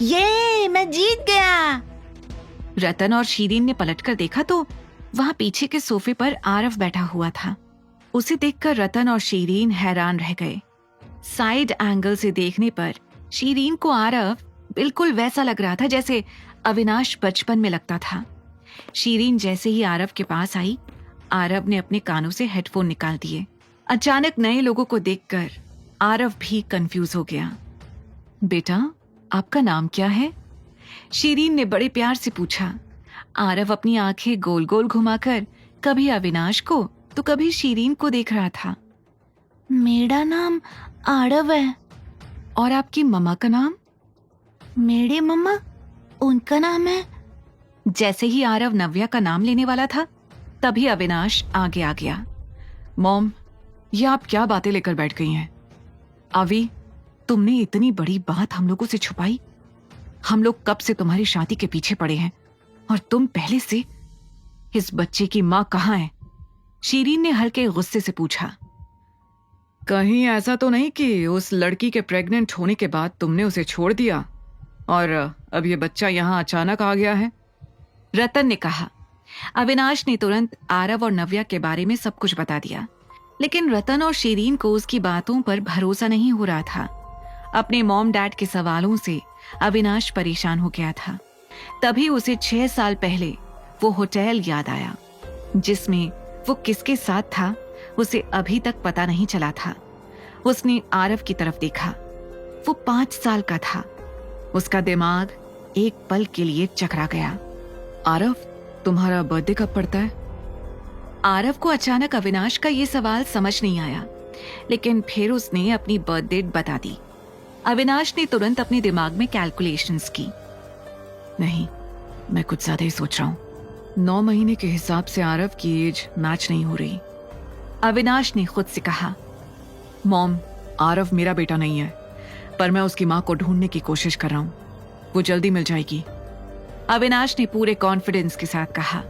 ये मैं जीत गया। रतन और शीरीन ने पलटकर देखा तो वहां पीछे के सोफे पर आरव बैठा हुआ था। उसे देखकर रतन और शीरीन हैरान रह गए। साइड एंगल से देखने पर शीरीन को आरव बिल्कुल वैसा लग रहा था जैसे अविनाश बचपन में लगता था। शीरीन जैसे ही आरव के पास आई, आरव ने अपने कानों से हेडफोन निकाल दिए। अचानक नए लोगों को देखकर आरव भी कंफ्यूज हो गया। बेटा, आपका नाम क्या है? शीरीन ने बड़े प्यार से पूछा। आरव अपनी आंखें गोल गोल घुमाकर कभी अविनाश को तो कभी शीरीन को देख रहा था। मेरा नाम आरव है। और आपकी मम्मा का नाम? मेरी मम्मा, उनका नाम है। जैसे ही आरव नव्या का नाम लेने वाला था तभी अविनाश आगे आ गया। मॉम, ये आप क्या बातें लेकर बैठ गई हैं? अवी, तुमने इतनी बड़ी बात हम लोगों से छुपाई। हम लोग कब से तुम्हारी शादी के पीछे पड़े हैं और तुम पहले से। इस बच्चे की माँ कहाँ है? शीरीन ने हल्के गुस्से से पूछा। कहीं ऐसा तो नहीं कि उस लड़की के प्रेग्नेंट होने के बाद तुमने उसे छोड़ दिया और अब ये बच्चा यहाँ अचानक आ गया है? रतन ने कहा। अविनाश ने तुरंत आरव और नव्या के बारे में सब कुछ बता दिया, लेकिन रतन और शीरीन को उसकी बातों पर भरोसा नहीं हो रहा था। अपने मॉम डैड के सवालों से अविनाश परेशान हो गया था। तभी उसे 6 साल पहले वो होटल याद आया जिसमें वो किसके साथ था उसे अभी तक पता नहीं चला था। उसने आरव की तरफ देखा। वो 5 साल का था। उसका दिमाग एक पल के लिए चकरा गया। आरव, तुम्हारा बर्थडे कब पड़ता है? आरव को अचानक अविनाश का ये सवाल समझ नहीं आया, लेकिन फिर उसने अपनी बर्थ डेट बता दी। अविनाश ने तुरंत अपने दिमाग में कैलकुलेशंस की। नहीं, मैं कुछ ज्यादा ही सोच रहा हूँ। 9 महीने के हिसाब से आरव की एज मैच नहीं हो रही। अविनाश ने खुद से कहा। मॉम, आरव मेरा बेटा नहीं है, पर मैं उसकी माँ को ढूंढने की कोशिश कर रहा हूँ। वो जल्दी मिल जाएगी। अविनाश ने पूरे कॉन्फिडेंस के साथ कहा।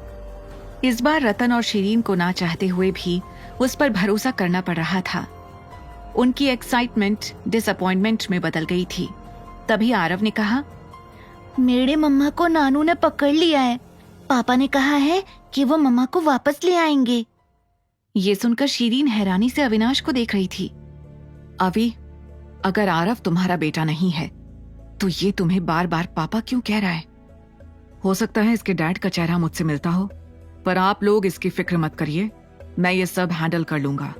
इस बार रतन और शीरीन को ना चाहते हुए भी उस पर भरोसा करना पड़ रहा था। उनकी एक्साइटमेंट डिसअपॉइंटमेंट में बदल गई थी। तभी आरव ने कहा, मेरे मम्मा को नानू ने पकड़ लिया है। पापा ने कहा है कि वो मम्मा को वापस ले आएंगे। ये सुनकर शीरीन हैरानी से अविनाश को देख रही थी। अभी, अगर आरव तुम्हारा बेटा नहीं है तो ये तुम्हें बार बार पापा क्यों कह रहा है? हो सकता है इसके डैड का चेहरा मुझसे मिलता हो, पर आप लोग इसकी फिक्र मत करिए, मैं ये सब हैंडल कर लूंगा।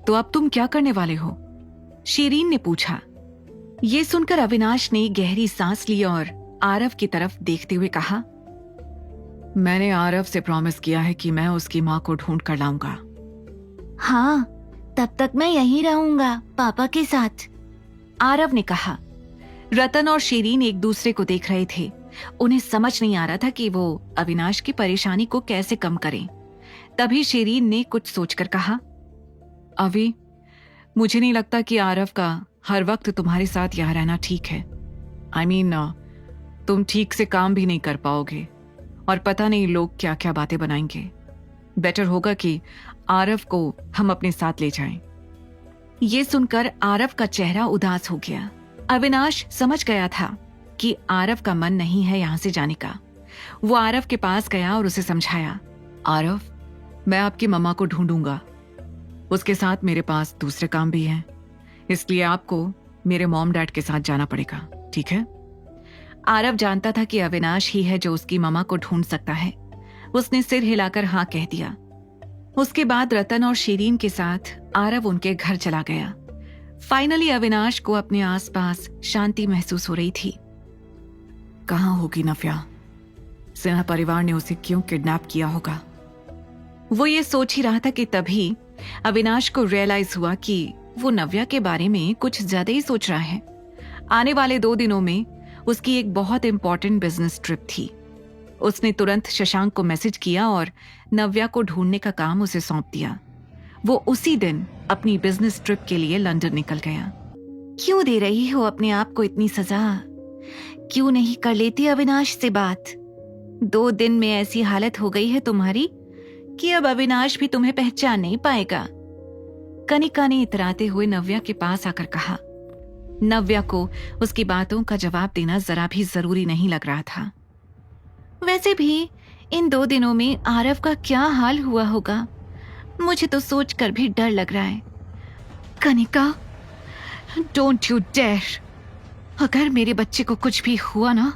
तो अब तुम क्या करने वाले हो? शीरीन ने पूछा। ये सुनकर अविनाश ने गहरी सांस ली और आरव की तरफ देखते हुए कहा, मैंने आरव से प्रॉमिस किया है कि मैं उसकी माँ को ढूंढ कर लाऊंगा। हाँ, तब तक मैं यहीं रहूंगा पापा के साथ, आरव ने कहा। रतन और शीरीन एक दूसरे को देख रहे थे। उन्हें समझ नहीं आ रहा था कि वो अविनाश की परेशानी को कैसे कम करें। तभी शीरीन ने कुछ सोचकर कहा, अभी, मुझे नहीं लगता कि आरव का हर वक्त तुम्हारे साथ यहाँ रहना ठीक है। I mean, तुम ठीक से काम भी नहीं कर पाओगे और पता नहीं लोग क्या क्या बातें बनाएंगे। बेटर होगा कि आरव को हम अपने साथ ले जाएं। ये सुनकर आरव का चेहरा उदास हो गया। अविनाश समझ गया था कि आरव का मन नहीं है यहाँ से जाने का। वो आरव के पास गया और उसे समझाया। आरव, मैं आपकी मम्मा को ढूंढूंगा। उसके साथ मेरे पास दूसरे काम भी हैं, इसलिए आपको मेरे मॉम डैड के साथ जाना पड़ेगा, ठीक है? आरव जानता था कि अविनाश ही है जो उसकी मम्मा को ढूंढ सकता है। उसने सिर हिलाकर हाँ कह दिया। उसके बाद रतन और शीरीन के साथ आरव उनके घर चला गया। फाइनली अविनाश को अपने आसपास शांति महसूस हो रही थी। कहाँ होगी नव्या? सिन्हा परिवार ने उसे क्यों किडनैप किया होगा? वो ये सोच ही रहा था कि तभी अविनाश को रियलाइज हुआ कि वो नव्या के बारे में कुछ ज्यादा ही सोच रहा है। आने वाले 2 दिनों में उसकी एक बहुत इंपॉर्टेंट बिजनेस ट्रिप थी। उसने तुरंत शशांक को मैसेज किया और नव्या को ढूंढने का काम उसे सौंप दिया। वो उसी दिन अपनी बिजनेस ट्रिप के लिए लंदन निकल गया। क्यों दे रही हो अपने आप को इतनी सजा? क्यों नहीं कर लेती अविनाश से बात? 2 दिन में ऐसी हालत हो गई है तुम्हारी कि अब अविनाश भी तुम्हें पहचान नहीं पाएगा। कनिका ने इतराते हुए नव्या के पास आकर कहा। नव्या को उसकी बातों का जवाब देना जरा भी जरूरी नहीं लग रहा था। वैसे भी इन 2 दिनों में आरव का क्या हाल हुआ होगा, मुझे तो सोचकर भी डर लग रहा है। कनिका, डोंट यू डेयर, अगर मेरे बच्चे को कुछ भी हुआ ना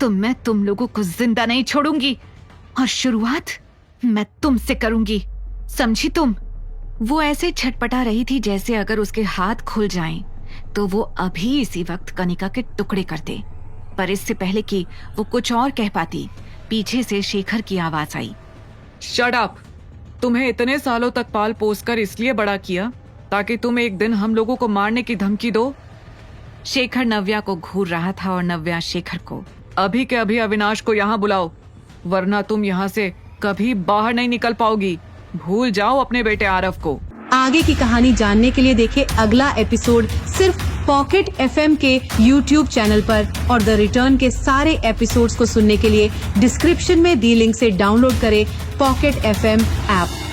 तो मैं तुम लोगों को जिंदा नहीं छोड़ूंगी, और शुरुआत मैं तुमसे करूंगी, समझी तुम? वो ऐसे छटपटा रही थी जैसे अगर उसके हाथ खुल जाएं तो वो अभी इसी वक्त कनिका के टुकड़े कर दे। पर इससे पहले कि वो कुछ और कह पाती, पीछे से शेखर की आवाज आई। Shut up! तुम्हें इतने सालों तक पाल पोस कर इसलिए बड़ा किया ताकि तुम एक दिन हम लोगों को मारने की धमकी दो। शेखर नव्या को घूर रहा था और नव्या शेखर को। अभी के अभी अविनाश को यहाँ बुलाओ, वरना तुम यहाँ से कभी बाहर नहीं निकल पाओगी। भूल जाओ अपने बेटे आरव को। आगे की कहानी जानने के लिए देखें अगला एपिसोड सिर्फ पॉकेट FM के YouTube चैनल पर, और द रिटर्न के सारे एपिसोड्स को सुनने के लिए डिस्क्रिप्शन में दी लिंक से डाउनलोड करें पॉकेट FM ऐप।